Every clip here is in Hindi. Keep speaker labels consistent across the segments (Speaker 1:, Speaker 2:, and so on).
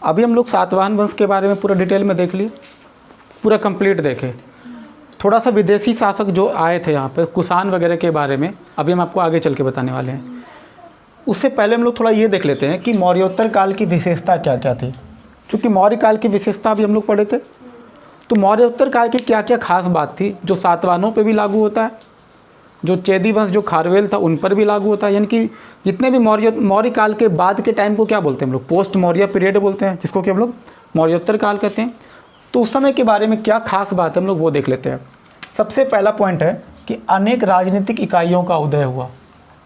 Speaker 1: अभी हम लोग सातवाहन वंश के बारे में पूरा डिटेल में देख लिए, पूरा कंप्लीट देखे। थोड़ा सा विदेशी शासक जो आए थे यहाँ पे, कुषाण वगैरह के बारे में अभी हम आपको आगे चल के बताने वाले हैं। उससे पहले हम लोग थोड़ा ये देख लेते हैं कि मौर्योत्तर काल की विशेषता क्या क्या थी। चूँकि मौर्य काल की विशेषता भी हम लोग पढ़े थे, तो मौर्योत्तर काल की क्या क्या खास बात थी जो सातवाहनों पे भी लागू होता है, जो चेदी वंश जो खारवेल था उन पर भी लागू होता है। यानी कि जितने भी मौर्य काल के बाद के टाइम को क्या बोलते हैं हम लोग, पोस्ट मौर्य पीरियड बोलते हैं, जिसको कि हम लोग मौर्योत्तर काल कहते हैं। तो उस समय के बारे में क्या खास बात है हम लोग वो देख लेते हैं। सबसे पहला पॉइंट है कि अनेक राजनीतिक इकाइयों का उदय हुआ।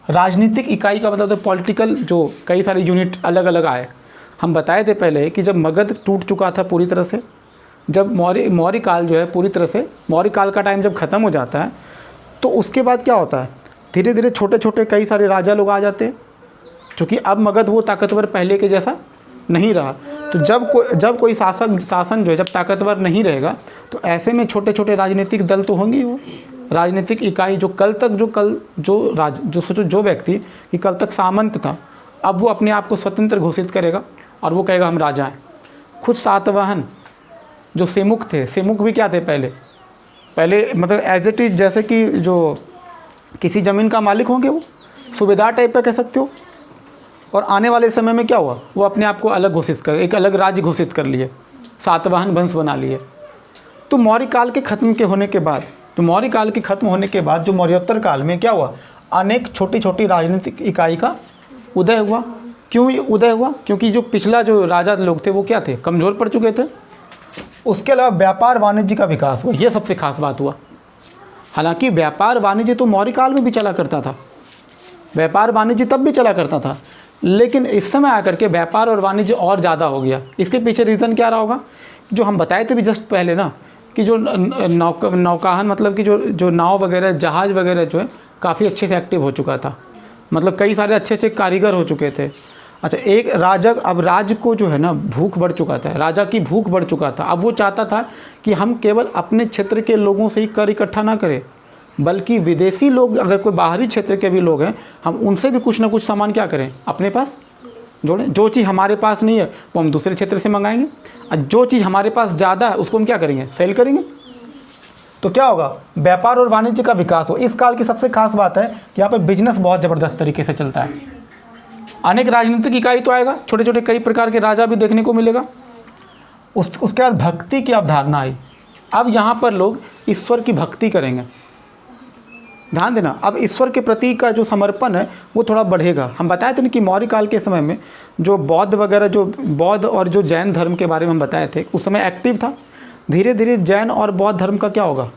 Speaker 1: राजनीतिक इकाई का मतलब पॉलिटिकल जो कई सारे यूनिट अलग अलग आए। हम बताए थे पहले कि जब मगध टूट चुका था पूरी तरह से, जब मौर्य काल जो है पूरी तरह से, मौर्य काल का टाइम जब ख़त्म हो जाता है, तो उसके बाद क्या होता है, धीरे धीरे छोटे छोटे कई सारे राजा लोग आ जाते हैं। क्योंकि अब मगध वो ताकतवर पहले के जैसा नहीं रहा, तो जब कोई शासन जो है जब ताकतवर नहीं रहेगा, तो ऐसे में छोटे छोटे राजनीतिक दल तो होंगे। वो राजनीतिक इकाई जो जो व्यक्ति कि कल तक सामंत था, अब वो अपने आप को स्वतंत्र घोषित करेगा और वो कहेगा हम राजा हैं। खुद सातवाहन जो सेमुक थे, सेमुक भी क्या थे पहले मतलब एज इट इज, जैसे कि जो किसी ज़मीन का मालिक होंगे, वो सूबेदार टाइप का कह सकते हो। और आने वाले समय में क्या हुआ, वो अपने आप को अलग घोषित कर, एक अलग राज्य घोषित कर लिए, सातवाहन वंश बना लिए। तो मौर्य काल के ख़त्म होने के बाद जो मौर्योत्तर काल में क्या हुआ, अनेक छोटी छोटी राजनीतिक इकाई का उदय हुआ। क्यों उदय हुआ? क्योंकि जो पिछला जो राजा लोग थे वो क्या थे, कमज़ोर पड़ चुके थे। उसके अलावा व्यापार वाणिज्य का विकास हुआ, ये सबसे खास बात हुआ। हालांकि व्यापार वाणिज्य तो मौर्य काल में भी चला करता था, व्यापार वाणिज्य तब भी चला करता था, लेकिन इस समय आकर के व्यापार और वाणिज्य और ज़्यादा हो गया। इसके पीछे रीज़न क्या रहा होगा, जो हम बताए थे भी जस्ट पहले ना, कि जो नौकाहन मतलब कि जो नाव वगैरह, जहाज़ वगैरह जो है काफ़ी अच्छे से एक्टिव हो चुका था। मतलब कई सारे अच्छे अच्छे कारीगर हो चुके थे। अच्छा, एक राजा, अब राज को जो है ना भूख बढ़ चुका था, राजा की भूख बढ़ चुका था। अब वो चाहता था कि हम केवल अपने क्षेत्र के लोगों से ही कर इकट्ठा ना करें, बल्कि विदेशी लोग, अगर कोई बाहरी क्षेत्र के भी लोग हैं, हम उनसे भी कुछ ना कुछ सामान क्या करें, अपने पास जोड़ें। जो चीज़ हमारे पास नहीं है वो हम दूसरे क्षेत्र से मंगाएंगे, और जो चीज़ हमारे पास ज़्यादा है उसको हम क्या करेंगे, सेल करेंगे। तो क्या होगा, व्यापार और वाणिज्य का विकास हो। इस काल की सबसे खास बात है कि यहाँ पर बिजनेस बहुत ज़बरदस्त तरीके से चलता है। अनेक राजनीतिक इकाई तो आएगा, छोटे छोटे कई प्रकार के राजा भी देखने को मिलेगा। उसके बाद भक्ति की अवधारणा आई। अब यहाँ पर लोग ईश्वर की भक्ति करेंगे। ध्यान देना, अब ईश्वर के प्रति का जो समर्पण है वो थोड़ा बढ़ेगा। हम बताए थे ना कि मौर्य काल के समय में जो बौद्ध वगैरह, जो बौद्ध और जो जैन धर्म के बारे में हम बताए थे, उस समय एक्टिव था। धीरे धीरे जैन और बौद्ध धर्म का क्या होगा,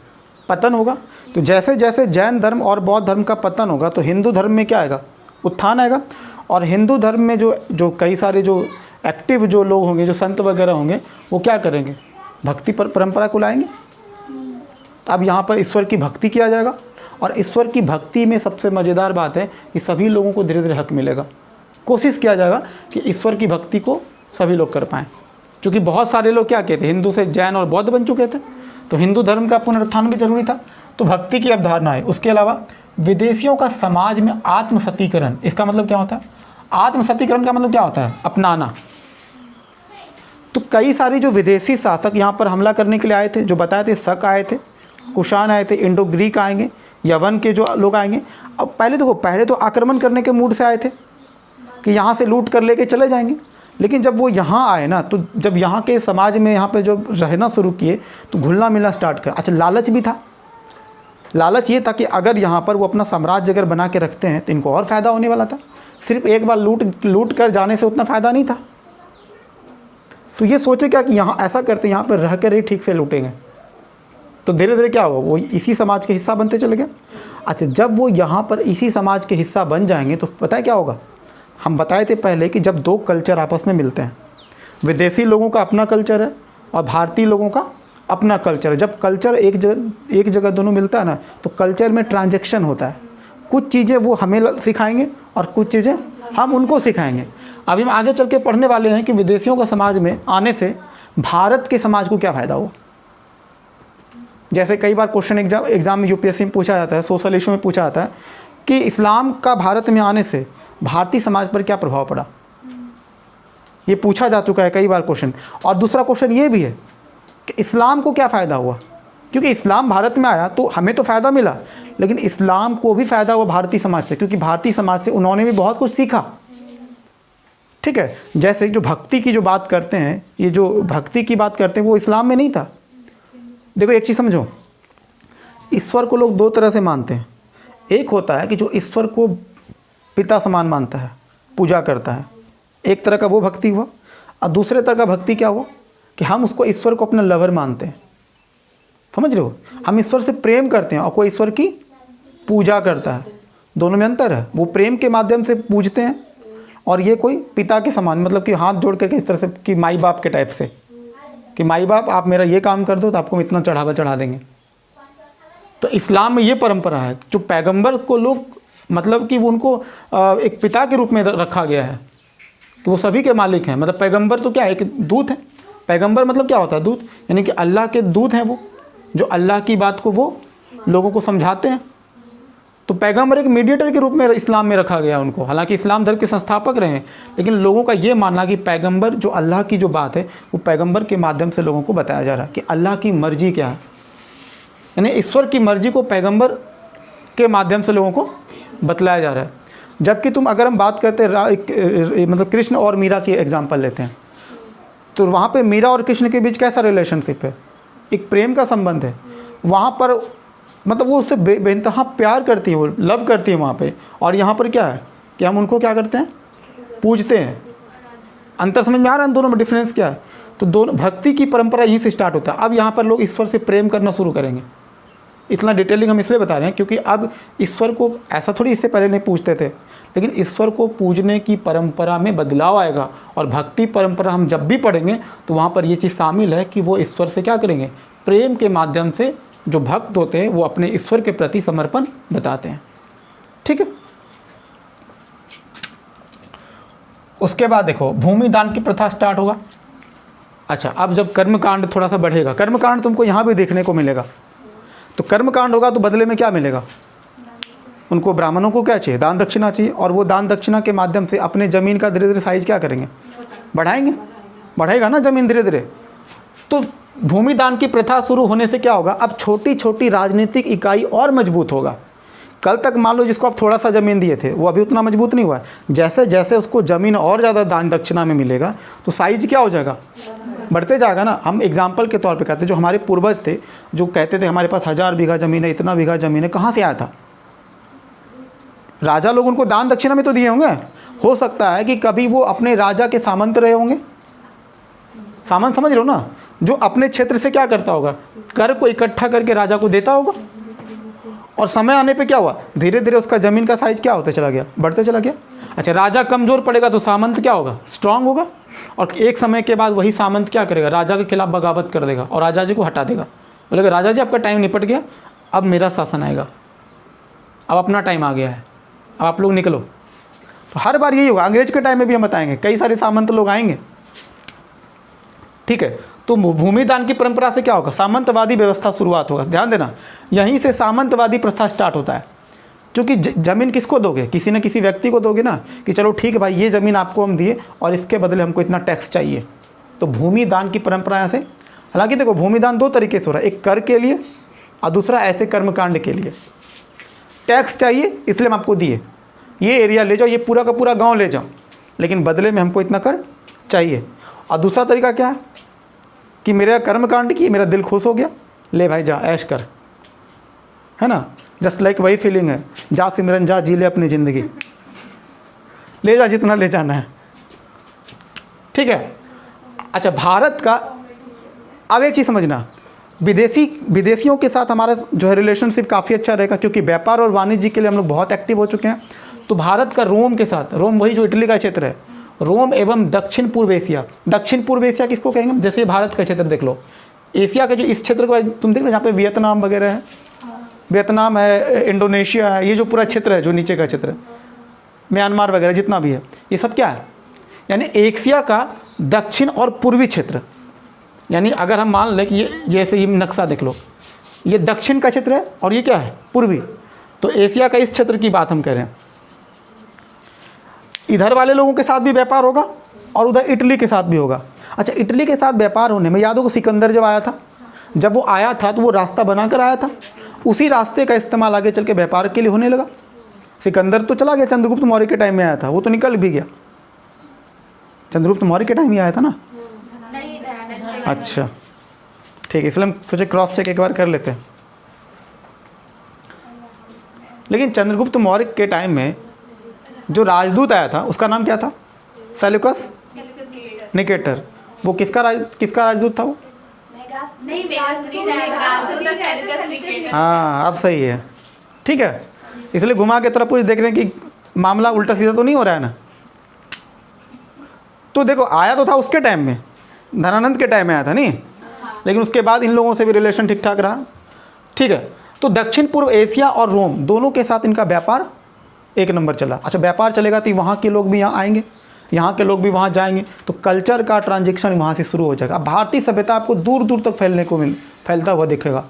Speaker 1: पतन होगा। तो जैसे जैसे जैन धर्म और बौद्ध धर्म का पतन होगा, तो हिंदू धर्म में क्या आएगा, उत्थान आएगा। और हिंदू धर्म में जो कई सारे जो एक्टिव जो लोग होंगे, जो संत वगैरह होंगे, वो क्या करेंगे, भक्ति परंपरा को लाएंगे। तो अब यहाँ पर ईश्वर की भक्ति किया जाएगा। और ईश्वर की भक्ति में सबसे मज़ेदार बात है कि सभी लोगों को धीरे धीरे हक मिलेगा। कोशिश किया जाएगा कि ईश्वर की भक्ति को सभी लोग कर पाएँ, क्योंकि बहुत सारे लोग क्या कहते हैं, हिंदू से जैन और बौद्ध बन चुके थे, तो हिंदू धर्म का पुनरुत्थान भी जरूरी था। तो भक्ति की अवधारणा है। उसके अलावा विदेशियों का समाज में आत्मसतीकरण, इसका मतलब क्या होता है, आत्मसतीकरण का मतलब क्या होता है, अपनाना। तो कई सारे जो विदेशी शासक यहाँ पर हमला करने के लिए आए थे, जो बताए थे, शक आए थे, कुषाण आए थे, इंडो ग्रीक आएंगे, यवन के जो लोग आएंगे। अब पहले तो आक्रमण करने के मूड से आए थे कि यहाँ से लूट कर लेके चले जाएंगे। लेकिन जब वो यहाँ आए ना, तो जब यहाँ के समाज में यहाँ पे जो रहना शुरू किए, तो घुलना मिलना स्टार्ट कर। अच्छा, लालच भी था। लालच ये था कि अगर यहाँ पर वो अपना साम्राज्य अगर बना के रखते हैं तो इनको और फ़ायदा होने वाला था। सिर्फ एक बार लूट कर जाने से उतना फ़ायदा नहीं था। तो ये सोचे क्या कि यहाँ ऐसा करते, यहाँ पर रह कर ही ठीक से लूटेंगे। तो धीरे धीरे क्या हुआ, वो इसी समाज के हिस्सा बनते चले गए। अच्छा, जब वो यहाँ पर इसी समाज के हिस्सा बन जाएंगे तो पता है क्या होगा, हम बताए थे पहले कि जब दो कल्चर आपस में मिलते हैं, विदेशी लोगों का अपना कल्चर है और भारतीय लोगों का अपना कल्चर है। जब कल्चर एक जगह दोनों मिलता है ना, तो कल्चर में ट्रांजैक्शन होता है। कुछ चीज़ें वो हमें सिखाएंगे और कुछ चीज़ें हम उनको सिखाएंगे। अभी हम आगे चल के पढ़ने वाले हैं कि विदेशियों का समाज में आने से भारत के समाज को क्या फ़ायदा हुआ। जैसे कई बार क्वेश्चन एग्जाम में यूपीएससी में पूछा जाता है, सोशल इशू में पूछा जाता है कि इस्लाम का भारत में आने से भारतीय समाज पर क्या प्रभाव पड़ा। ये पूछा जा चुका है कई बार क्वेश्चन। और दूसरा क्वेश्चन ये भी है कि इस्लाम को क्या फ़ायदा हुआ, क्योंकि इस्लाम भारत में आया तो हमें तो फ़ायदा मिला, लेकिन इस्लाम को भी फ़ायदा हुआ भारतीय समाज से, क्योंकि भारतीय समाज से उन्होंने भी बहुत कुछ सीखा। ठीक है, जैसे जो भक्ति की जो बात करते हैं, ये जो भक्ति की बात करते हैं वो इस्लाम में नहीं था। देखो एक चीज़ समझो, ईश्वर को लोग दो तरह से मानते हैं। एक होता है कि जो ईश्वर को पिता समान मानता है, पूजा करता है, एक तरह का वो भक्ति हुआ। और दूसरे तरह का भक्ति क्या हुआ कि हम उसको ईश्वर को अपना लवर मानते हैं। समझ रहे हो, हम ईश्वर से प्रेम करते हैं और कोई ईश्वर की पूजा करता है, दोनों में अंतर है। वो प्रेम के माध्यम से पूजते हैं और ये कोई पिता के समान, मतलब कि हाथ जोड़ करके इस तरह से कि माई बाप के टाइप से, कि माई बाप आप मेरा ये काम कर दो तो आपको इतना चढ़ावा चढ़ा देंगे। तो इस्लाम में ये परंपरा है, जो पैगंबर को लोग मतलब कि वो उनको एक पिता के रूप में रखा गया है कि वो सभी के मालिक हैं। मतलब पैगंबर तो क्या है, एक दूत है। पैगंबर मतलब क्या होता है, दूत, यानी कि अल्लाह के दूत हैं वो, जो अल्लाह की बात को वो लोगों को समझाते हैं। तो पैगंबर एक मीडिएटर के रूप में इस्लाम में रखा गया उनको। हालांकि इस्लाम धर्म के संस्थापक रहे हैं, लेकिन लोगों का ये मानना कि पैगंबर जो अल्लाह की जो बात है वो पैगंबर के माध्यम से लोगों को बताया जा रहा है कि अल्लाह की मर्जी क्या है, यानी ईश्वर की मर्जी को पैगंबर के माध्यम से लोगों को बतलाया जा रहा है। जबकि अगर हम बात करते हैं मतलब कृष्ण और मीरा की एग्जांपल लेते हैं, तो वहाँ पे मीरा और कृष्ण के बीच कैसा रिलेशनशिप है, एक प्रेम का संबंध है। वहाँ पर मतलब वो उससे बेइंतहा प्यार करती है, वो लव करती है वहाँ पे। और यहाँ पर क्या है कि हम उनको क्या करते हैं, पूजते हैं। अंतर समझ में आ रहा है दोनों में डिफरेंस क्या है। तो दोनों भक्ति की परंपरा यहीं से स्टार्ट होता है। अब यहाँ पर लोग ईश्वर से प्रेम करना शुरू करेंगे। इतना डिटेलिंग हम इसलिए बता रहे हैं क्योंकि अब ईश्वर को ऐसा थोड़ी इससे पहले नहीं पूजते थे, लेकिन ईश्वर को पूजने की परंपरा में बदलाव आएगा। और भक्ति परंपरा हम जब भी पढ़ेंगे तो वहाँ पर ये चीज़ शामिल है कि वो ईश्वर से क्या करेंगे, प्रेम के माध्यम से जो भक्त होते हैं वो अपने ईश्वर के प्रति समर्पण बताते हैं। ठीक है, उसके बाद देखो भूमि दान की प्रथा स्टार्ट होगा। अच्छा, अब जब कर्मकांड थोड़ा सा बढ़ेगा, कर्मकांड तुमको यहाँ भी देखने को मिलेगा। तो कर्मकांड होगा तो बदले में क्या मिलेगा उनको, ब्राह्मणों को क्या चाहिए, दान दक्षिणा चाहिए। और वो दान दक्षिणा के माध्यम से अपने ज़मीन का धीरे धीरे साइज क्या करेंगे, बढ़ाएंगे, बढ़ेगा ना ज़मीन धीरे धीरे। तो भूमि दान की प्रथा शुरू होने से क्या होगा, अब छोटी छोटी राजनीतिक इकाई और मजबूत होगा। कल तक मान लो जिसको आप थोड़ा सा ज़मीन दिए थे वो अभी उतना मजबूत नहीं हुआ है। जैसे जैसे उसको ज़मीन और ज़्यादा दान दक्षिणा में मिलेगा तो साइज क्या हो जाएगा, बढ़ते जाएगा ना। हम एग्जाम्पल के तौर पे कहते हैं, जो हमारे पूर्वज थे जो कहते थे हमारे पास 1000 बीघा ज़मीन है, इतना बीघा ज़मीन है, कहाँ से आया था, राजा लोग उनको दान दक्षिणा में तो दिए होंगे। हो सकता है कि कभी वो अपने राजा के सामंत रहे होंगे, सामंत समझ रहे हो ना, जो अपने क्षेत्र से क्या करता होगा, कर को इकट्ठा करके राजा को देता होगा। और समय आने पे क्या हुआ, धीरे धीरे उसका ज़मीन का साइज क्या होता चला गया, बढ़ते चला गया। अच्छा, राजा कमज़ोर पड़ेगा तो सामंत क्या होगा, स्ट्रांग होगा। और एक समय के बाद वही सामंत क्या करेगा, राजा के खिलाफ बगावत कर देगा और राजा जी को हटा देगा। बोलेगा राजा जी आपका टाइम निपट गया, अब मेरा शासन आएगा, अब अपना टाइम आ गया है, अब आप लोग निकलो। तो हर बार यही होगा। अंग्रेज के टाइम में भी हम बताएंगे कई सारे सामंत लोग आएंगे। ठीक है, तो भूमि दान की परंपरा से क्या होगा, सामंतवादी व्यवस्था शुरुआत होगा। ध्यान देना, यहीं से सामंतवादी प्रथा स्टार्ट होता है। क्योंकि ज़मीन किसको दोगे, किसी न किसी व्यक्ति को दोगे ना, कि चलो ठीक है भाई ये ज़मीन आपको हम दिए और इसके बदले हमको इतना टैक्स चाहिए। तो भूमि दान की परंपरा यहाँ से, हालांकि देखो भूमि दान दो तरीके से हो रहा है, एक कर के लिए और दूसरा ऐसे कर्मकांड के लिए। टैक्स चाहिए इसलिए हम आपको दिए, ये एरिया ले जाओ, ये पूरा का पूरा गाँव ले जाओ, लेकिन बदले में हमको इतना कर चाहिए। और दूसरा तरीका क्या है कि मेरा कर्मकांड की मेरा दिल खुश हो गया, ले भाई जा ऐश कर, है ना। जस्ट लाइक वही फीलिंग है, जा सिमरन जा, जी ले अपनी ज़िंदगी, ले जा जितना ले जाना है। ठीक है। अच्छा, भारत का अब एक चीज़ समझना, विदेशियों के साथ हमारा जो है रिलेशनशिप काफ़ी अच्छा रहेगा, क्योंकि व्यापार और वाणिज्य के लिए हम लोग बहुत एक्टिव हो चुके हैं। तो भारत का रोम के साथ, रोम वही जो इटली का क्षेत्र है, रोम एवं दक्षिण पूर्व एशिया। दक्षिण पूर्व एशिया किसको कहेंगे, जैसे भारत का क्षेत्र देख लो, एशिया के जो इस क्षेत्र को तुम देख लो, जहाँ पे वियतनाम वगैरह है, वियतनाम है, इंडोनेशिया है, ये जो पूरा क्षेत्र है, जो नीचे का क्षेत्र है, म्यांमार वगैरह जितना भी है, ये सब क्या है, यानी एशिया का दक्षिण और पूर्वी क्षेत्र। यानी अगर हम मान लें कि ये जैसे ये नक्शा देख लो, ये दक्षिण का क्षेत्र है और ये क्या है, पूर्वी। तो एशिया का इस क्षेत्र की बात हम कह रहे हैं। इधर वाले लोगों के साथ भी व्यापार होगा और उधर इटली के साथ भी होगा। अच्छा, इटली के साथ व्यापार होने में याद होगा सिकंदर जब आया था, जब वो आया था तो वो रास्ता बनाकर आया था, उसी रास्ते का इस्तेमाल आगे चल के व्यापार के लिए होने लगा। सिकंदर तो चला गया, चंद्रगुप्त मौर्य के टाइम में आया था, वो तो निकल भी गया। चंद्रगुप्त मौर्य के टाइम ही आया था ना? अच्छा ठीक है, इसलिए हम सोचे क्रॉस चेक एक बार कर लेते हैं। लेकिन चंद्रगुप्त मौर्य के टाइम में जो राजदूत आया था उसका नाम क्या था? Seleucus Nicator. वो किसका राजदूत था वो? हाँ, अब सही है, ठीक है। इसलिए घुमा के तरफ पूछ देख रहे हैं कि मामला उल्टा सीधा तो नहीं हो रहा है ना। तो देखो, आया तो था उसके टाइम में, धनानंद के टाइम में आया था नहीं, लेकिन उसके बाद इन लोगों से भी रिलेशन ठीक ठाक रहा, ठीक है। तो दक्षिण पूर्व एशिया और रोम दोनों के साथ इनका व्यापार एक नंबर चला। अच्छा, व्यापार चलेगा तो वहाँ के लोग भी यहाँ आएंगे, यहाँ के लोग भी वहाँ जाएंगे, तो कल्चर का ट्रांजेक्शन वहाँ से शुरू हो जाएगा। भारतीय सभ्यता आपको दूर दूर तक फैलता हुआ दिखेगा।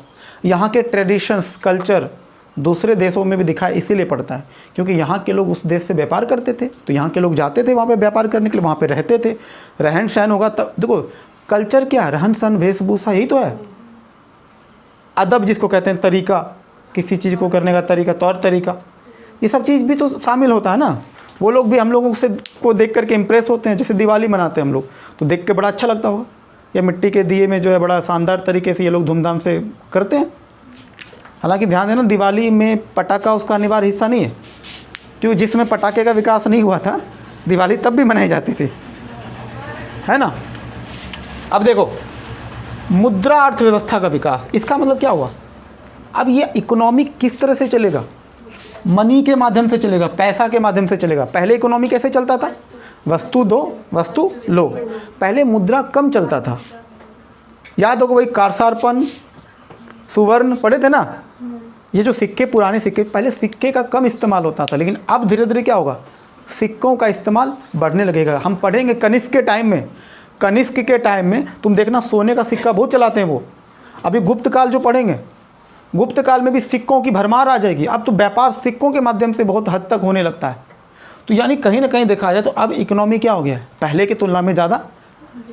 Speaker 1: यहाँ के ट्रेडिशंस, कल्चर दूसरे देशों में भी दिखाई इसीलिए पड़ता है क्योंकि यहाँ के लोग उस देश से व्यापार करते थे, तो यहाँ के लोग जाते थे वहाँ पे व्यापार करने के लिए, वहाँ पे रहते थे, रहन सहन होगा। तब देखो, कल्चर क्या है? रहन सहन, वेशभूषा, यही तो है। अदब जिसको कहते हैं, तरीका, किसी चीज़ को करने का तरीका, तौर तरीका, ये सब चीज़ भी तो शामिल होता है ना। वो लोग भी हम लोगों से को देख करके इम्प्रेस होते हैं। जैसे दिवाली मनाते हैं हम लोग, तो देख के बड़ा अच्छा लगता होगा, या मिट्टी के दिए में जो है बड़ा शानदार तरीके से ये लोग धूमधाम से करते हैं। हालांकि ध्यान देना, दिवाली में पटाखा उसका अनिवार्य हिस्सा नहीं है, क्योंकि जिसमें पटाखे का विकास नहीं हुआ था दिवाली तब भी मनाई जाती थी, है ना। अब देखो, मुद्रा अर्थव्यवस्था का विकास, इसका मतलब क्या हुआ? अब ये इकोनॉमी किस तरह से चलेगा? मनी के माध्यम से चलेगा, पैसा के माध्यम से चलेगा। पहले इकोनॉमी कैसे चलता था? वस्तु दो, वस्तु लो। पहले मुद्रा कम चलता था, याद होगा वही कारसारपन, सुवर्ण पढ़े थे ना। ये जो सिक्के, पुराने सिक्के, पहले सिक्के का कम इस्तेमाल होता था, लेकिन अब धीरे धीरे क्या होगा? सिक्कों का इस्तेमाल बढ़ने लगेगा। हम पढ़ेंगे कनिष्क के टाइम में, कनिष्क के टाइम में तुम देखना सोने का सिक्का बहुत चलाते हैं वो। अभी गुप्त काल जो पढ़ेंगे, गुप्त काल में भी सिक्कों की भरमार आ जाएगी। अब तो व्यापार सिक्कों के माध्यम से बहुत हद तक होने लगता है। तो यानी कहीं ना कहीं देखा जाए तो अब इकोनॉमी क्या हो गया है? पहले की तुलना में ज़्यादा,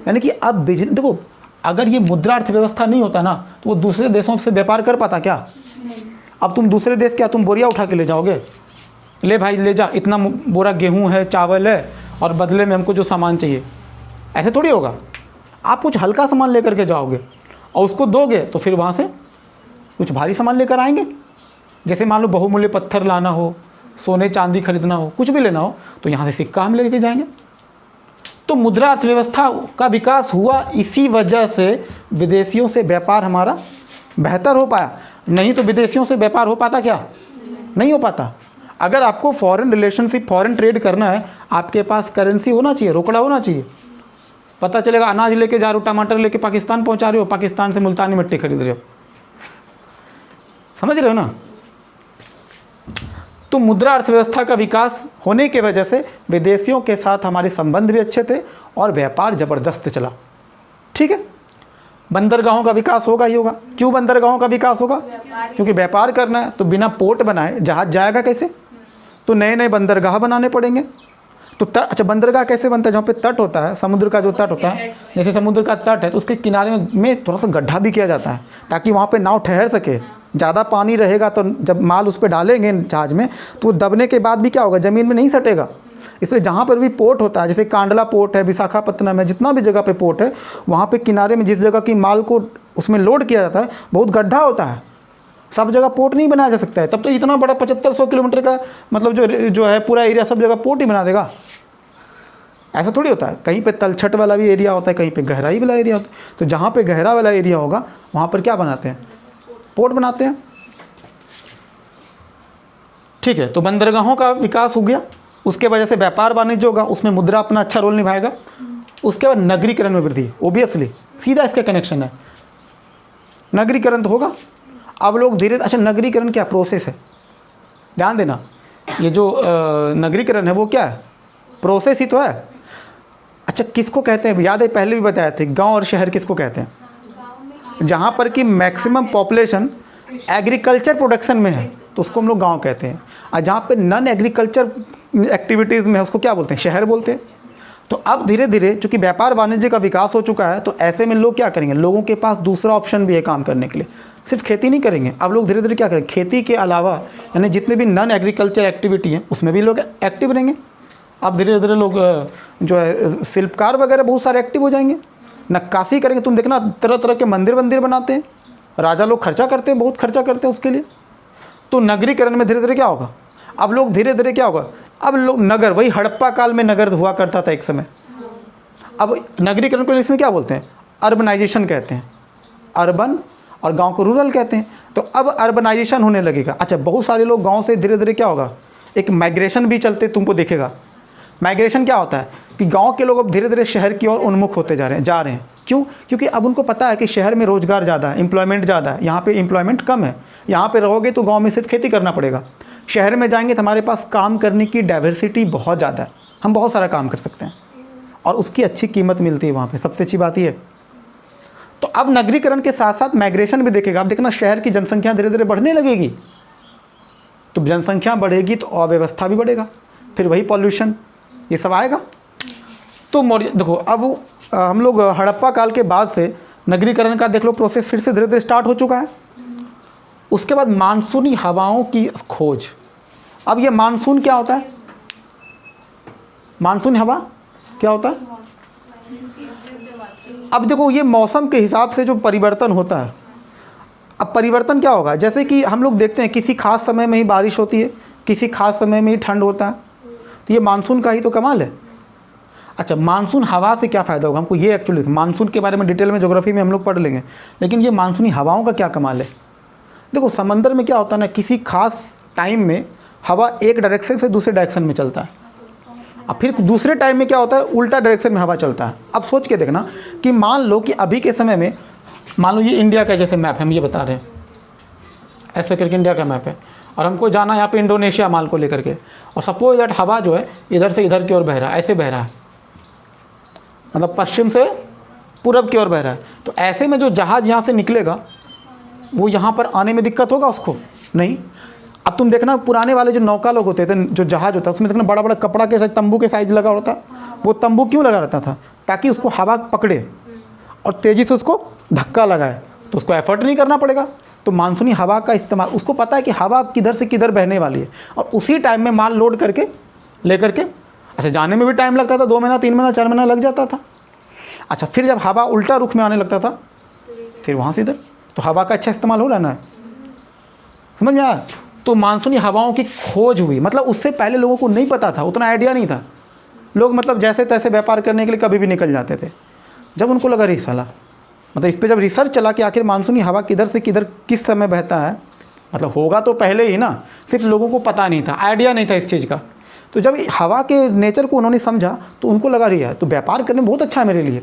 Speaker 1: यानी कि अब देखो, अगर ये मुद्रा अर्थव्यवस्था नहीं होता ना तो वो दूसरे देशों से व्यापार कर पाता क्या? अब तुम दूसरे देश क्या तुम बोरिया उठा के ले जाओगे? ले भाई ले जा, इतना बोरा गेहूँ है, चावल है, और बदले में हमको जो सामान चाहिए, ऐसे थोड़ी होगा। आप कुछ हल्का सामान लेकर के जाओगे और उसको दोगे तो फिर वहाँ से कुछ भारी सामान लेकर आएंगे। जैसे मान लो बहुमूल्य पत्थर लाना हो, सोने चांदी खरीदना हो, कुछ भी लेना हो, तो यहाँ से सिक्का हम लेके जाएंगे। तो मुद्रा अर्थव्यवस्था का विकास हुआ, इसी वजह से विदेशियों से व्यापार हमारा बेहतर हो पाया। नहीं तो विदेशियों से व्यापार हो पाता क्या? नहीं हो पाता। अगर आपको फॉरेन रिलेशनशिप, फॉरेन ट्रेड करना है, आपके पास करेंसी होना चाहिए, रोकड़ा होना चाहिए। पता चलेगा अनाज लेके जा रहे हो, टमाटर लेके पाकिस्तान पहुंचा रहे हो, पाकिस्तान से मुल्तानी मिट्टी खरीद रहे हो, समझ रहे हो ना। तो मुद्रा अर्थव्यवस्था का विकास होने की वजह से विदेशियों के साथ हमारे संबंध भी अच्छे थे और व्यापार ज़बरदस्त चला, ठीक है। बंदरगाहों का विकास होगा ही होगा। क्यों बंदरगाहों का विकास होगा? क्योंकि व्यापार करना है, तो बिना पोर्ट बनाए जहाज़ जाएगा कैसे? तो नए नए बंदरगाह बनाने पड़ेंगे। तो अच्छा, बंदरगाह कैसे बनता है? जहाँ पे तट होता है, समुद्र का जो तट होता है, जैसे समुद्र का तट है तो उसके किनारे में थोड़ा सा गड्ढा भी किया जाता है ताकि वहाँ पे नाव ठहर सके। ज़्यादा पानी रहेगा तो जब माल उस पर डालेंगे जहाज़ में तो वो दबने के बाद भी क्या होगा? ज़मीन में नहीं सटेगा। इसलिए जहाँ पर भी पोर्ट होता है, जैसे कांडला पोर्ट है, विशाखापत्तनम है, जितना भी जगह पे पोर्ट है, वहाँ पे किनारे में जिस जगह की माल को उसमें लोड किया जाता है बहुत गड्ढा होता है। सब जगह पोर्ट नहीं बनाया जा सकता है। तब तो इतना बड़ा 7500 किलोमीटर का मतलब जो है पूरा एरिया सब जगह पोर्ट ही बना देगा, ऐसा थोड़ी होता है। कहीं पे तलछट वाला भी एरिया होता है, कहीं पे गहराई वाला एरिया होता है। तो जहाँ पे गहरा वाला एरिया होगा वहाँ पर क्या बनाते हैं? पोर्ट बनाते हैं, ठीक है। तो बंदरगाहों का विकास हो गया, उसके वजह से व्यापार वाणिज्य होगा, उसमें मुद्रा अपना अच्छा रोल निभाएगा। उसके बाद नगरीकरण में वृद्धि, ओबियसली सीधा इसका कनेक्शन है। नगरीकरण तो होगा। अब लोग धीरे, अच्छा नगरीकरण क्या प्रोसेस है? ध्यान देना, ये जो नगरीकरण है वो क्या है? प्रोसेस ही तो है। अच्छा, किसको कहते हैं? याद है पहले भी बताया थे, गांव और शहर किसको कहते हैं? जहाँ पर कि मैक्सिमम पॉपुलेशन एग्रीकल्चर प्रोडक्शन में है तो उसको हम लोग गांव कहते हैं, और जहाँ पे नॉन एग्रीकल्चर एक्टिविटीज़ में है उसको क्या बोलते हैं? शहर बोलते हैं। तो अब धीरे धीरे चूंकि व्यापार वाणिज्य का विकास हो चुका है, तो ऐसे में लोग क्या करेंगे, लोगों के पास दूसरा ऑप्शन भी है काम करने के लिए, सिर्फ खेती नहीं करेंगे। अब लोग धीरे धीरे क्या करेंगे, खेती के अलावा यानी जितने भी नॉन एग्रीकल्चर एक्टिविटी हैं उसमें भी लोग एक्टिव रहेंगे। अब धीरे धीरे लोग जो है शिल्पकार वगैरह बहुत सारे एक्टिव हो जाएंगे, नक्काशी करेंगे। तुम देखना तरह तरह के मंदिर बनाते हैं, राजा लोग खर्चा करते हैं, बहुत खर्चा करते हैं उसके लिए। तो नगरीकरण में धीरे धीरे क्या होगा, अब लोग धीरे धीरे क्या होगा, अब लोग नगर, वही हड़प्पा काल में नगर हुआ करता था एक समय। अब नगरीकरण को इसमें क्या बोलते हैं, अर्बनाइजेशन कहते हैं, अर्बन, और गांव को रूरल कहते हैं। तो अब अर्बनाइजेशन होने लगेगा। अच्छा, बहुत सारे लोग गांव से धीरे धीरे क्या होगा, एक माइग्रेशन भी चलते तुमको दिखेगा। माइग्रेशन क्या होता है कि गांव के लोग अब धीरे धीरे शहर की ओर उन्मुख होते जा रहे हैं। क्यों? क्योंकि अब उनको पता है कि शहर में रोज़गार ज़्यादा है, एम्प्लॉयमेंट ज़्यादा है, यहाँ पे एम्प्लॉयमेंट कम है। यहाँ पे रहोगे तो गांव में सिर्फ खेती करना पड़ेगा, शहर में जाएंगे तो हमारे पास काम करने की डाइवर्सिटी बहुत ज़्यादा है, हम बहुत सारा काम कर सकते हैं और उसकी अच्छी कीमत मिलती है वहाँ पे। सबसे अच्छी बात ये। तो अब नगरीकरण के साथ साथ माइग्रेशन भी देखेगा। अब देखना शहर की जनसंख्या धीरे धीरे बढ़ने लगेगी, तो जनसंख्या बढ़ेगी तो अव्यवस्था भी बढ़ेगा, फिर वही पॉल्यूशन ये सब आएगा। तो देखो अब हम लोग हड़प्पा काल के बाद से नगरीकरण का देख लो प्रोसेस फिर से धीरे धीरे स्टार्ट हो चुका है। उसके बाद मानसूनी हवाओं की खोज। अब ये मानसून क्या होता है, मानसूनी हवा क्या होता है? अब देखो ये मौसम के हिसाब से जो परिवर्तन होता है। अब परिवर्तन क्या होगा, जैसे कि हम लोग देखते हैं किसी खास समय में ही बारिश होती है, किसी खास समय में ही ठंड होता है, तो ये मानसून का ही तो कमाल है। अच्छा, मानसून हवा से क्या फ़ायदा होगा हमको, ये एक्चुअली मानसून के बारे में डिटेल में ज्योग्राफी में हम लोग पढ़ लेंगे, लेकिन ये मानसूनी हवाओं का क्या कमाल है। देखो समंदर में क्या होता है ना, किसी खास टाइम में हवा एक डायरेक्शन से दूसरे डायरेक्शन में चलता है, अब फिर दूसरे टाइम में क्या होता है, उल्टा डायरेक्शन में हवा चलता है। अब सोच के देखना कि मान लो कि अभी के समय में, मान लो ये इंडिया का जैसे मैप है, हम ये बता रहे हैं ऐसे करके इंडिया का मैप है, और हमको जाना यहाँ पे इंडोनेशिया माल को लेकर के, और सपोज दैट हवा जो है इधर से इधर की ओर बह रहा है, ऐसे बह रहा है, मतलब पश्चिम से पूरब की ओर बह रहा है। तो ऐसे में जो जहाज़ यहाँ से निकलेगा वो यहाँ पर आने में दिक्कत होगा उसको? नहीं। अब तुम देखना पुराने वाले जो नौका लोग होते थे, जो जहाज़ होता है उसमें देखना बड़ा बड़ा कपड़ा के साथ तंबू के साइज लगा होता है। वो तंबू क्यों लगा रहता था? ताकि उसको हवा पकड़े और तेज़ी से उसको धक्का लगाए, तो उसको एफर्ट नहीं करना पड़ेगा। तो मानसूनी हवा का इस्तेमाल, उसको पता है कि हवा किधर से किधर बहने वाली है, और उसी टाइम में माल लोड करके लेकर के, अच्छा जाने में भी टाइम लगता था, 2 महीना 3 महीना 4 महीना लग जाता था। अच्छा, फिर जब हवा उल्टा रुख में आने लगता था फिर वहाँ से इधर, तो हवा का अच्छा इस्तेमाल हो रहा है, समझ में आया? तो मानसूनी हवाओं की खोज हुई, मतलब उससे पहले लोगों को नहीं पता था, उतना आइडिया नहीं था। लोग मतलब जैसे तैसे व्यापार करने के लिए कभी भी निकल जाते थे। जब उनको लगा साला, मतलब इस पर जब रिसर्च चला कि आखिर मानसूनी हवा किधर से किधर किस समय बहता है, मतलब होगा तो पहले ही ना, सिर्फ लोगों को पता नहीं था, आइडिया नहीं था इस चीज़ का। तो जब हवा के नेचर को उन्होंने समझा तो उनको लगा रही है तो व्यापार करने में बहुत अच्छा है मेरे लिए।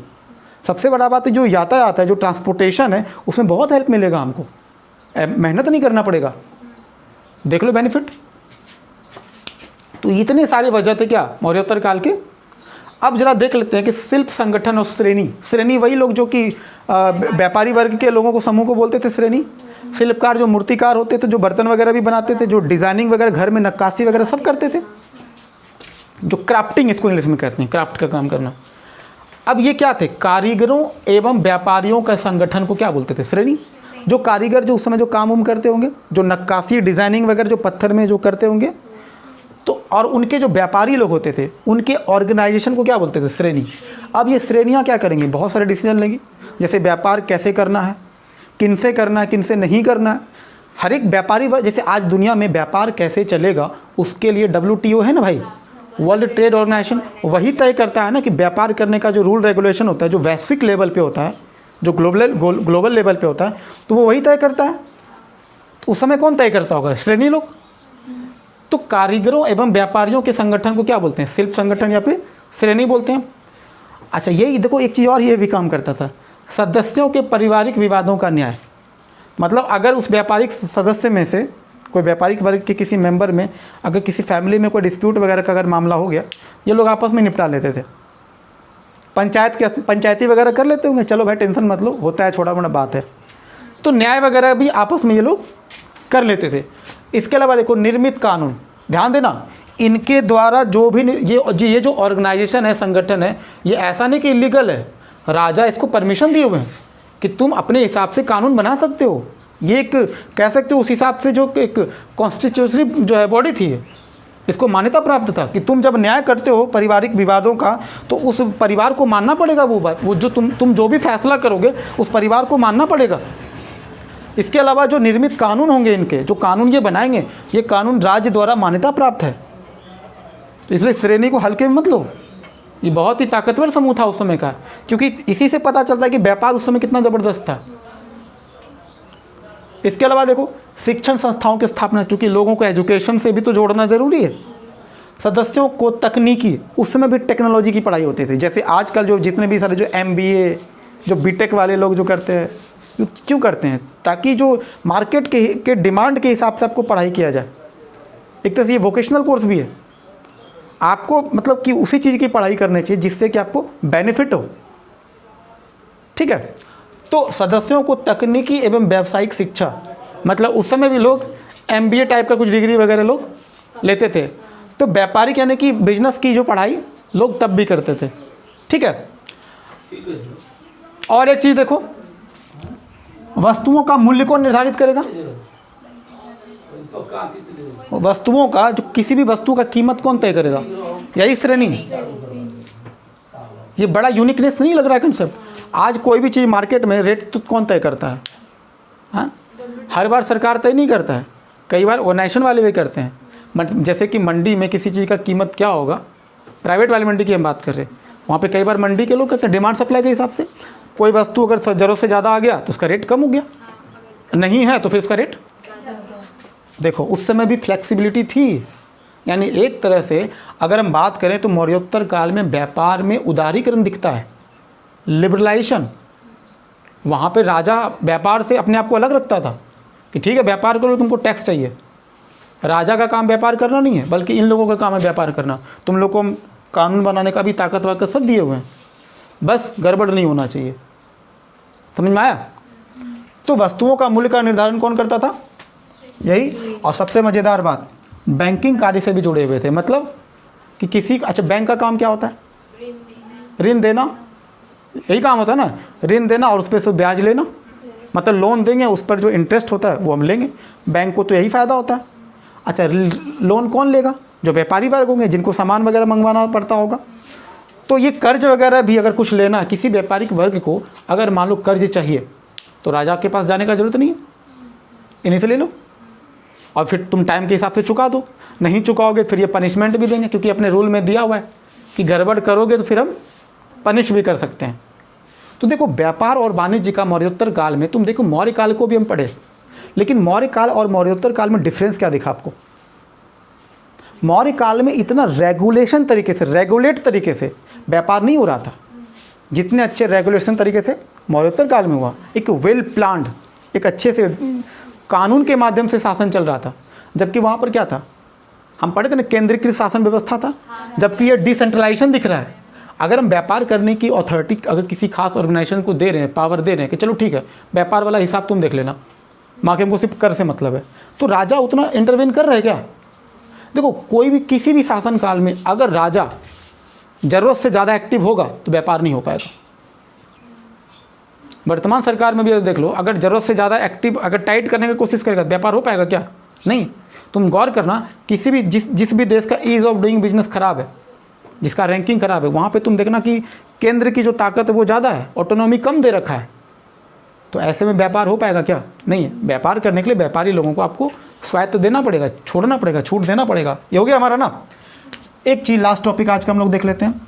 Speaker 1: सबसे बड़ा बात है जो यातायात है, जो ट्रांसपोर्टेशन है, उसमें बहुत हेल्प मिलेगा हमको, मेहनत नहीं करना पड़ेगा। देख लो बेनिफिट। तो इतने सारे वजह थे क्या मौर्योत्तर काल के। अब जरा देख लेते हैं कि शिल्प संगठन और श्रेणी वही लोग जो कि व्यापारी वर्ग के लोगों को, समूह को बोलते थे श्रेणी। शिल्पकार जो मूर्तिकार होते थे, जो बर्तन वगैरह भी बनाते थे, जो डिज़ाइनिंग वगैरह घर में नक्काशी वगैरह सब करते थे, जो क्राफ्टिंग इसको इंग्लिश में कहते हैं, क्राफ्ट का काम करना। अब ये क्या थे, कारीगरों एवं व्यापारियों का संगठन को क्या बोलते थे, श्रेणी। जो कारीगर जो उस समय जो काम उम करते होंगे, जो नक्काशी डिज़ाइनिंग वगैरह जो पत्थर में जो करते होंगे, तो और उनके जो व्यापारी लोग होते थे उनके ऑर्गेनाइजेशन को क्या बोलते थे, श्रेणी। अब ये श्रेणियाँ क्या करेंगी, बहुत सारे डिसीजन लेंगी, जैसे व्यापार कैसे करना है, किन से करना है, किन से नहीं करना है। हर एक व्यापारी, जैसे आज दुनिया में व्यापार कैसे चलेगा उसके लिए WTO है ना भाई, वर्ल्ड ट्रेड ऑर्गेनाइजेशन, वही तय करता है ना कि व्यापार करने का जो रूल रेगुलेशन होता है, जो वैश्विक लेवल पे होता है, जो ग्लोबल लेवल पे होता है, तो वो वही तय करता है। तो उस समय कौन तय करता होगा, श्रेणी लोग। तो कारीगरों एवं व्यापारियों के संगठन को क्या बोलते हैं, शिल्प संगठन या फिर श्रेणी बोलते हैं। अच्छा, यही देखो एक चीज़ और ये भी काम करता था, सदस्यों के पारिवारिक विवादों का न्याय। मतलब अगर उस व्यापारिक सदस्य में से कोई व्यापारिक वर्ग के किसी मेंबर में अगर किसी फैमिली में कोई डिस्प्यूट वगैरह का अगर मामला हो गया, ये लोग आपस में निपटा लेते थे। पंचायती वगैरह कर लेते होंगे, चलो भाई टेंशन मत लो, होता है, छोटा मोटा बात है। तो न्याय वगैरह भी आपस में ये लोग कर लेते थे। इसके अलावा देखो निर्मित कानून, ध्यान देना, इनके द्वारा जो भी ये जो ऑर्गेनाइजेशन है, संगठन है, ये ऐसा नहीं कि इलीगल है, राजा इसको परमिशन दिए हुए हैं कि तुम अपने हिसाब से कानून बना सकते हो। ये एक कह सकते हो उस हिसाब से जो एक कॉन्स्टिट्यूशनरी जो है बॉडी थी, इसको मान्यता प्राप्त था कि तुम जब न्याय करते हो पारिवारिक विवादों का, तो उस परिवार को मानना पड़ेगा वो बात, वो जो तुम जो भी फैसला करोगे उस परिवार को मानना पड़ेगा। इसके अलावा जो निर्मित कानून होंगे, इनके जो कानून ये बनाएंगे, ये कानून राज्य द्वारा मान्यता प्राप्त है। तो इसलिए श्रेणी को हल्के में मत लो। ये बहुत ही ताकतवर समूह था उस समय का, क्योंकि इसी से पता चलता है कि व्यापार उस समय कितना ज़बरदस्त था। इसके अलावा देखो शिक्षण संस्थाओं की स्थापना, चूँकि लोगों को एजुकेशन से भी तो जोड़ना ज़रूरी है। सदस्यों को तकनीकी, उस समय भी टेक्नोलॉजी की पढ़ाई होती थी। जैसे आजकल जो जितने भी सारे जो MBA, जो BTech वाले लोग जो करते हैं, क्यों करते हैं? ताकि जो मार्केट के डिमांड के हिसाब से आपको पढ़ाई किया जाए। एक तरह से ये वोकेशनल कोर्स भी है, आपको मतलब कि उसी चीज़ की पढ़ाई करनी चाहिए जिससे कि आपको बेनिफिट हो। ठीक है, तो सदस्यों को तकनीकी एवं व्यावसायिक शिक्षा, मतलब उस समय भी लोग MBA टाइप का कुछ डिग्री वगैरह लोग लेते थे। तो व्यापारिक यानी कि बिजनेस की जो पढ़ाई लोग तब भी करते थे। ठीक है, और एक चीज़ देखो, वस्तुओं का मूल्य कौन निर्धारित करेगा? वस्तुओं का, जो किसी भी वस्तु का कीमत कौन तय करेगा? यही श्रेणी। ये बड़ा यूनिकनेस नहीं लग रहा है कंसेप्ट? आज कोई भी चीज़ मार्केट में रेट तो कौन तय करता है? हाँ, हर बार सरकार तय नहीं करता है, कई बार ऑर्गेनाइजेशन वाले भी करते हैं। जैसे कि मंडी में किसी चीज़ का कीमत क्या होगा, प्राइवेट वाली मंडी की हम बात कर रहे हैं, वहाँ पे कई बार मंडी के लोग करते हैं डिमांड सप्लाई के हिसाब से। कोई वस्तु अगर ज़रूरत से ज़्यादा आ गया तो उसका रेट कम हो गया, नहीं है तो फिर उसका रेट। देखो उस समय भी फ्लेक्सिबिलिटी थी, यानी एक तरह से अगर हम बात करें तो मौर्योत्तर काल में व्यापार में उदारीकरण दिखता है, लिबरलाइजेशन। वहाँ पे राजा व्यापार से अपने आप को अलग रखता था कि ठीक है व्यापार करो, तुमको टैक्स चाहिए। राजा का काम व्यापार करना नहीं है, बल्कि इन लोगों का काम है व्यापार करना। तुम लोग को कानून बनाने का भी ताकत वाकत सब दिए हुए हैं, बस गड़बड़ नहीं होना चाहिए। समझ में आया? तो वस्तुओं का मूल्य का निर्धारण कौन करता था? यही। और सबसे मज़ेदार बात, बैंकिंग कार्य से भी जुड़े हुए थे। मतलब कि किसी, अच्छा बैंक का काम क्या होता है? ऋण देना, यही काम होता है ना, ऋण देना और उस पर से ब्याज लेना। मतलब लोन देंगे, उस पर जो इंटरेस्ट होता है वो हम लेंगे, बैंक को तो यही फ़ायदा होता है। अच्छा, लोन कौन लेगा? जो व्यापारी वर्ग होंगे, जिनको सामान वगैरह मंगवाना पड़ता होगा। तो ये कर्ज वगैरह भी अगर कुछ लेना, किसी व्यापारिक वर्ग को अगर मान लो कर्ज चाहिए तो राजा के पास जाने का ज़रूरत नहीं है, इन्हीं से ले लो और फिर तुम टाइम के हिसाब से चुका दो। नहीं चुकाओगे फिर ये पनिशमेंट भी देंगे, क्योंकि अपने रूल में दिया हुआ है कि गड़बड़ करोगे तो फिर हम पनिश भी कर सकते हैं। तो देखो व्यापार और वाणिज्य का मौर्योत्तर काल में, तुम देखो मौर्य काल को भी हम पढ़े, लेकिन मौर्य काल और मौर्योत्तर काल में डिफरेंस क्या दिखा आपको? मौर्य काल में इतना रेगुलेशन तरीके से, रेगुलेट तरीके से व्यापार नहीं हो रहा था जितने अच्छे रेगुलेशन तरीके से मौर्योत्तर काल में हुआ। एक वेल प्लान्ड, एक अच्छे से कानून के माध्यम से शासन चल रहा था। जबकि वहाँ पर क्या था, हम पढ़े थे ना, केंद्रीकृत शासन व्यवस्था था, जबकि ये डिसेंट्रलाइजेशन दिख रहा है। अगर हम व्यापार करने की अथॉरिटी अगर किसी खास ऑर्गेनाइजेशन को दे रहे हैं, पावर दे रहे हैं कि चलो ठीक है व्यापार वाला हिसाब तुम देख लेना, माँ के हमको सिर्फ कर से मतलब है, तो राजा उतना इंटरवेन कर रहे हैं क्या? देखो कोई भी किसी भी शासन काल में अगर राजा ज़रूरत से ज़्यादा एक्टिव होगा तो व्यापार नहीं हो पाएगा। वर्तमान सरकार में भी देख लो, अगर ज़रूरत से ज़्यादा एक्टिव अगर टाइट करने की कोशिश करेगा तो व्यापार हो पाएगा क्या? नहीं। तुम गौर करना, किसी भी जिस भी देश का ईज़ ऑफ डूइंग बिजनेस खराब है, जिसका रैंकिंग खराब है, वहाँ पे तुम देखना कि केंद्र की जो ताकत है वो ज़्यादा है, ऑटोनॉमी कम दे रखा है। तो ऐसे में व्यापार हो पाएगा क्या? नहीं। व्यापार करने के लिए व्यापारी लोगों को आपको स्वायत्त देना पड़ेगा, छोड़ना पड़ेगा, छूट देना पड़ेगा। ये हो गया हमारा ना। एक चीज़ लास्ट टॉपिक आज का हम लोग देख लेते हैं,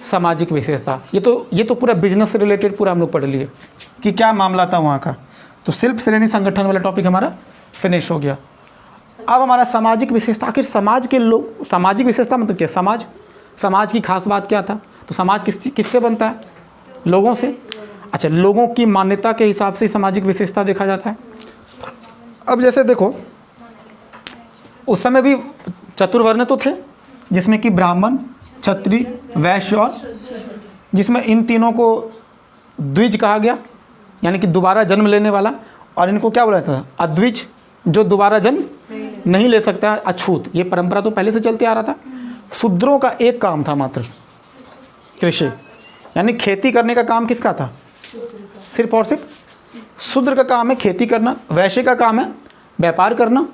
Speaker 1: सामाजिक विशेषता। ये तो पूरा बिजनेस से रिलेटेड पूरा हम लोग पढ़ लिए कि क्या मामला था वहाँ का। तो शिल्प श्रेणी संगठन वाला टॉपिक हमारा फिनिश हो गया। अब हमारा सामाजिक विशेषता, आखिर समाज के लोग, सामाजिक विशेषता मतलब क्या? समाज की खास बात क्या था? तो समाज किससे बनता है? लोगों से। अच्छा, लोगों की मान्यता के हिसाब से सामाजिक विशेषता देखा जाता है। अब जैसे देखो उस समय भी चतुर्वर्ण तो थे, जिसमें कि ब्राह्मण, क्षत्रिय, वैश्य और जिसमें इन तीनों को द्विज कहा गया, यानी कि दोबारा जन्म लेने वाला। और इनको क्या बोला था? अद्विज, जो दोबारा जन्म नहीं ले सकता है अछूत। ये परंपरा तो पहले से चलते आ रहा था। शूद्रों का एक काम था मात्र, कृषि, यानी खेती करने का काम किसका था? सिर्फ और सिर्फ शूद्र का काम है खेती करना। वैश्य का काम है व्यापार करना।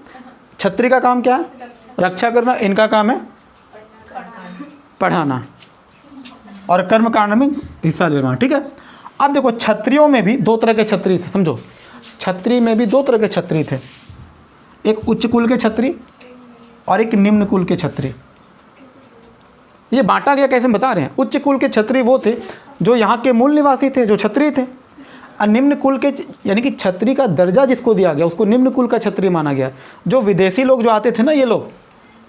Speaker 1: क्षत्रिय का काम क्या है? रक्षा करना। इनका काम है पढ़ाना और कर्म कांड में हिस्सा लेना। ठीक है। अब देखो क्षत्रियों में भी दो तरह के क्षत्रिय थे, समझो। क्षत्रिय में भी दो तरह के क्षत्रिय थे, एक उच्च कुल के क्षत्रिय और एक निम्न कुल के क्षत्रिय। ये बांटा गया कैसे बता रहे हैं। उच्च कुल के क्षत्रिय वो थे जो यहाँ के मूल निवासी थे, जो क्षत्रिय थे। और निम्न कुल के, यानी कि क्षत्रिय का दर्जा जिसको दिया गया उसको निम्न कुल का क्षत्रिय माना गया। जो विदेशी लोग जो आते थे ना, ये लोग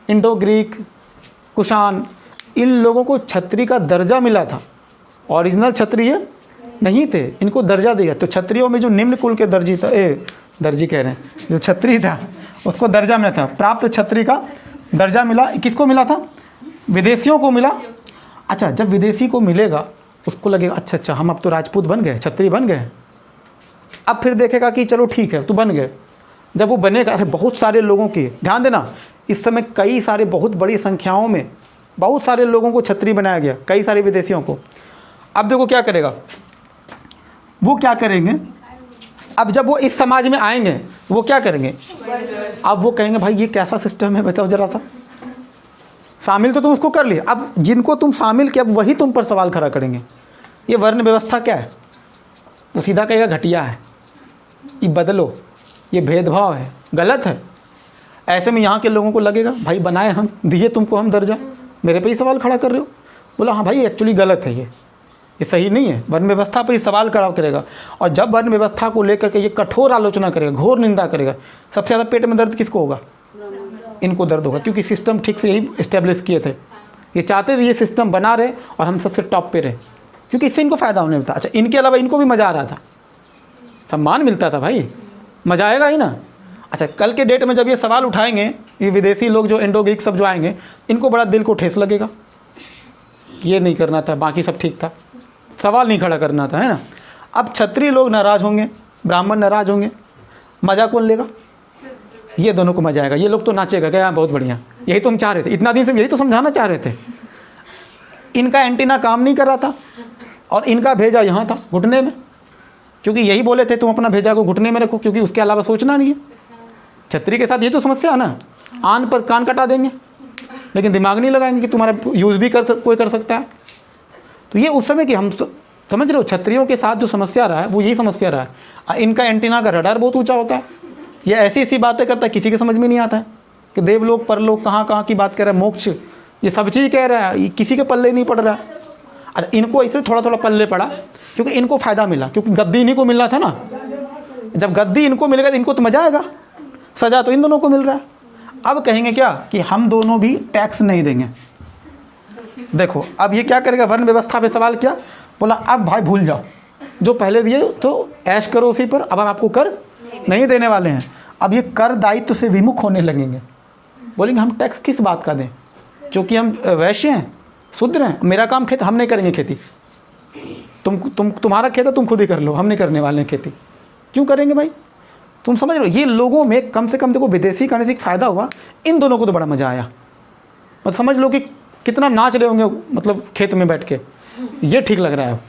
Speaker 1: इंडो ग्रीक, कुषाण, इन लोगों को क्षत्रिय का दर्जा मिला था। ओरिजिनल क्षत्रिय नहीं थे, इनको दर्जा दिया। तो क्षत्रियों में जो निम्न कुल के दर्जी था, दर्जी कह रहे हैं, जो क्षत्रिय था उसको दर्जा मिला था। प्राप्त क्षत्रिय का दर्जा मिला, किसको मिला था? विदेशियों को मिला। अच्छा, जब विदेशी को मिलेगा उसको लगेगा अच्छा हम अब तो राजपूत बन गए, क्षत्रिय बन गए। अब फिर देखेगा कि चलो ठीक है तो बन गए। जब वो बनेगा, बहुत सारे लोगों की, ध्यान देना, इस समय कई सारे बहुत बड़ी संख्याओं में बहुत सारे लोगों को क्षत्रिय बनाया गया, कई सारे विदेशियों को। अब देखो क्या करेगा वो, क्या करेंगे अब जब वो इस समाज में आएंगे वो क्या करेंगे? अब वो कहेंगे भाई ये कैसा सिस्टम है बताओ जरा सा। शामिल तो तुम उसको कर लिए, अब जिनको तुम शामिल किया अब वही तुम पर सवाल खड़ा करेंगे। ये वर्ण व्यवस्था क्या है? तो सीधा कहेगा घटिया है, ये बदलो, ये भेदभाव है, गलत है। ऐसे में यहाँ के लोगों को लगेगा भाई बनाए हम, दिए तुमको हम दर्जा, मेरे पे ही सवाल खड़ा कर रहे हो। बोला हाँ भाई एक्चुअली गलत है, ये सही नहीं है। वर्ण व्यवस्था पर ही सवाल खड़ा करेगा। और जब वर्ण व्यवस्था को लेकर के ये कठोर आलोचना करेगा, घोर निंदा करेगा, सबसे ज़्यादा पेट में दर्द किसको होगा? इनको दर्द होगा, क्योंकि सिस्टम ठीक से यही इस्टेब्लिश किए थे। ये चाहते थे ये सिस्टम बना रहे और हम सबसे टॉप पे रहे, क्योंकि इससे इनको फ़ायदा होने था। अच्छा, इनके अलावा इनको भी मज़ा आ रहा था, सम्मान मिलता था भाई, मज़ा आएगा ही ना। अच्छा, कल के डेट में जब ये सवाल उठाएंगे, ये विदेशी लोग जो इंडो ग्रीक सब जो आएंगे, इनको बड़ा दिल को ठेस लगेगा कि ये नहीं करना था, बाकी सब ठीक था, सवाल नहीं खड़ा करना था, है ना। अब क्षत्रिय लोग नाराज़ होंगे, ब्राह्मण नाराज़ होंगे, मज़ा कौन लेगा? ये दोनों को मज़ा आएगा। ये लोग तो नाचेगा क्या, बहुत बढ़िया, यही तो हम चाह रहे थे, इतना दिन से यही तो समझाना चाह रहे थे। इनका एंटीना काम नहीं कर रहा था और इनका भेजा यहाँ था घुटने में, क्योंकि यही बोले थे तुम अपना भेजा को घुटने में रखो, क्योंकि उसके अलावा सोचना नहीं है। क्षत्रिय के साथ ये तो समस्या है ना, आन पर कान कटा देंगे लेकिन दिमाग नहीं लगाएंगे कि तुम्हारा यूज़ भी कोई कर सकता है। तो ये उस समय की हम समझ रहे हो, क्षत्रियों के साथ जो समस्या रहा है वो यही समस्या रहा है। इनका एंटीना का रडार बहुत ऊंचा होता है, ये ऐसी ऐसी बातें करता है किसी के समझ में नहीं आता है कि देवलोक परलोक कहाँ की बात कर रहा है, मोक्ष, ये सब चीज़ कह रहा है, किसी के पल्ले नहीं पड़ रहा है। अच्छा, इनको इससे थोड़ा थोड़ा पल्ले पड़ा क्योंकि इनको फ़ायदा मिला, क्योंकि गद्दी इन्हीं को मिलना था ना। जब गद्दी इनको मिलेगा तो इनको तो मज़ा आएगा, सजा तो इन दोनों को मिल रहा है। अब कहेंगे क्या कि हम दोनों भी टैक्स नहीं देंगे। देखो अब ये क्या करेगा, वर्ण व्यवस्था पे सवाल किया, बोला अब भाई भूल जाओ, जो पहले दिए तो ऐश करो उसी पर, अब हम आपको कर नहीं देने वाले हैं। अब ये कर दायित्व से विमुख होने लगेंगे, बोलेंगे हम टैक्स किस बात का दें, क्योंकि हम वैश्य हैं, शूद्र हैं, मेरा काम खेत, हम नहीं करेंगे खेती, तुम्हारा खेत है तुम खुद ही कर लो, हम नहीं करने वाले हैं खेती। क्यों करेंगे भाई? तुम समझ रहे हो, ये लोगों में कम से कम देखो विदेशी करने से एक फ़ायदा हुआ, इन दोनों को तो बड़ा मज़ा आया। मतलब समझ लो कि कितना नाच रहे होंगे, मतलब खेत में बैठ के, ये ठीक लग रहा है।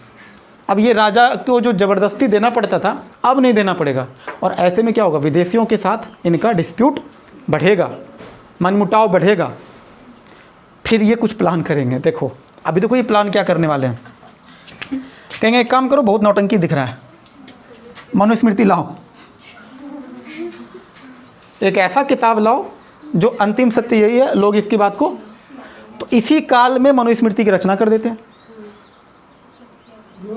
Speaker 1: अब ये राजा को जो ज़बरदस्ती देना पड़ता था अब नहीं देना पड़ेगा, और ऐसे में क्या होगा, विदेशियों के साथ इनका डिस्प्यूट बढ़ेगा, मनमुटाव बढ़ेगा। फिर ये कुछ प्लान करेंगे। देखो अभी देखो ये प्लान क्या करने वाले हैं, कहेंगे एक काम करो, बहुत नौटंकी दिख रहा है, मनुस्मृति लाओ, एक ऐसा किताब लाओ जो अंतिम सत्य यही है, लोग इसकी बात को, तो इसी काल में मनुस्मृति की रचना कर देते हैं।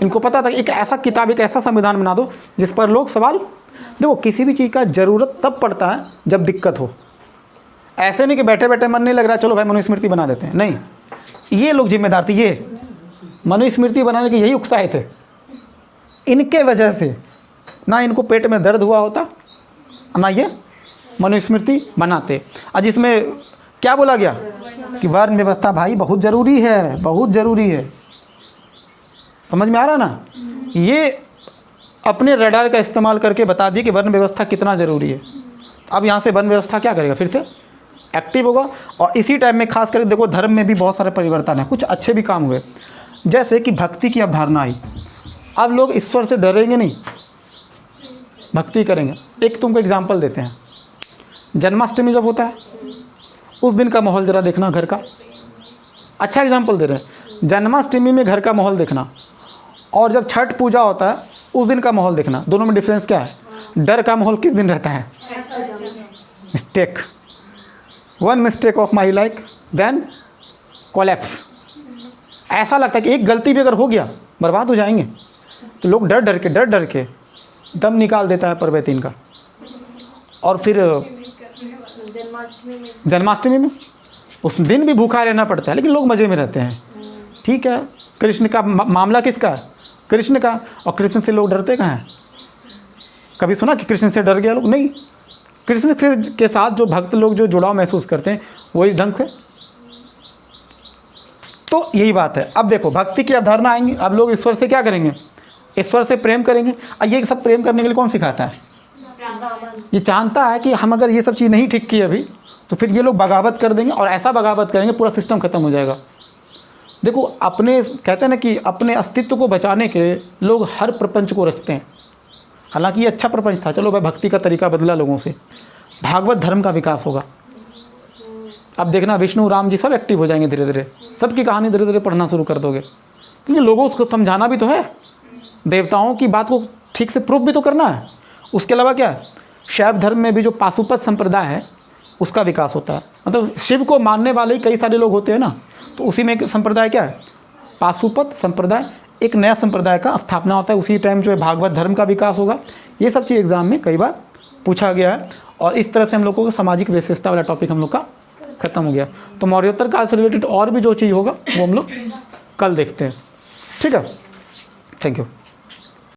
Speaker 1: इनको पता था कि एक ऐसा किताब, एक ऐसा संविधान बना दो जिस पर लोग सवाल, देखो किसी भी चीज़ का ज़रूरत तब पड़ता है जब दिक्कत हो, ऐसे नहीं कि बैठे बैठे मन नहीं लग रहा चलो भाई मनुस्मृति बना देते हैं, नहीं, ये लोग जिम्मेदार थे, ये मनुस्मृति बनाने के यही उकसाए थे। इनके वजह से ना इनको पेट में दर्द हुआ होता, ना ये मनुस्मृति बनाते। आज इसमें क्या बोला गया कि वर्ण व्यवस्था भाई बहुत ज़रूरी है, बहुत ज़रूरी है। समझ में आ रहा ना, ये अपने रडार का इस्तेमाल करके बता दिए कि वर्ण व्यवस्था कितना ज़रूरी है। अब यहाँ से वन व्यवस्था क्या करेगा, फिर से एक्टिव होगा। और इसी टाइम में खास करके देखो धर्म में भी बहुत सारे परिवर्तन है, कुछ अच्छे भी काम हुए, जैसे कि भक्ति की अवधारणा आई। अब लोग ईश्वर से डरेंगे नहीं, भक्ति करेंगे। एक तुमको एग्जाम्पल देते हैं, जन्माष्टमी जब होता है उस दिन का माहौल ज़रा देखना घर का। अच्छा एग्जाम्पल दे रहे हैं, जन्माष्टमी में घर का माहौल देखना और जब छठ पूजा होता है उस दिन का माहौल देखना, दोनों में डिफरेंस क्या है? डर का माहौल किस दिन रहता है? Mistake, one mistake of my like then collapse. ऐसा लगता है कि एक गलती भी अगर हो गया बर्बाद हो जाएंगे, तो लोग डर डर के दम निकाल देता है पर्व 3 का। और फिर जन्माष्टमी में उस दिन भी भूखा रहना पड़ता है, लेकिन लोग मज़े में रहते हैं। ठीक है, कृष्ण का मामला किसका है? कृष्ण का। और कृष्ण से लोग डरते कहाँ हैं? कभी सुना कि कृष्ण से डर गया लोग? नहीं। कृष्ण से के साथ जो भक्त लोग जो जुड़ाव महसूस करते हैं वही ढंग से। तो यही बात है। अब देखो भक्ति की अवधारणा आएंगी, अब लोग ईश्वर से क्या करेंगे? ईश्वर से प्रेम करेंगे। और ये सब प्रेम करने के लिए कौन सिखाता है? ये जानता है कि हम अगर ये सब चीज़ नहीं ठीक की अभी तो फिर ये लोग बगावत कर देंगे, और ऐसा बगावत करेंगे पूरा सिस्टम ख़त्म हो जाएगा। देखो अपने कहते हैं ना कि अपने अस्तित्व को बचाने के लोग हर प्रपंच को रचते हैं। हालांकि ये अच्छा प्रपंच था, चलो भाई भक्ति का तरीका बदला लोगों से, भागवत धर्म का विकास होगा। अब देखना विष्णु राम जी सब एक्टिव हो जाएंगे धीरे धीरे, सबकी कहानी धीरे धीरे पढ़ना शुरू कर दोगे, क्योंकि लोगों को समझाना भी तो है, देवताओं की बात को ठीक से प्रूफ भी तो करना है। उसके अलावा क्या है, शैव धर्म में भी जो पाशुपत संप्रदाय है उसका विकास होता है। मतलब शिव को मानने वाले ही कई सारे लोग होते हैं ना, तो उसी में एक संप्रदाय क्या है, पाशुपत संप्रदाय, एक नया संप्रदाय का स्थापना होता है। उसी टाइम जो है भागवत धर्म का विकास होगा। ये सब चीज़ एग्जाम में कई बार पूछा गया है। और इस तरह से हम लोगों को सामाजिक विशेषता वाला टॉपिक हम लोग का खत्म हो गया। तो मौर्योत्तर काल से रिलेटेड और भी जो चीज़ होगा वो हम लोग कल देखते हैं। ठीक है, थैंक यू।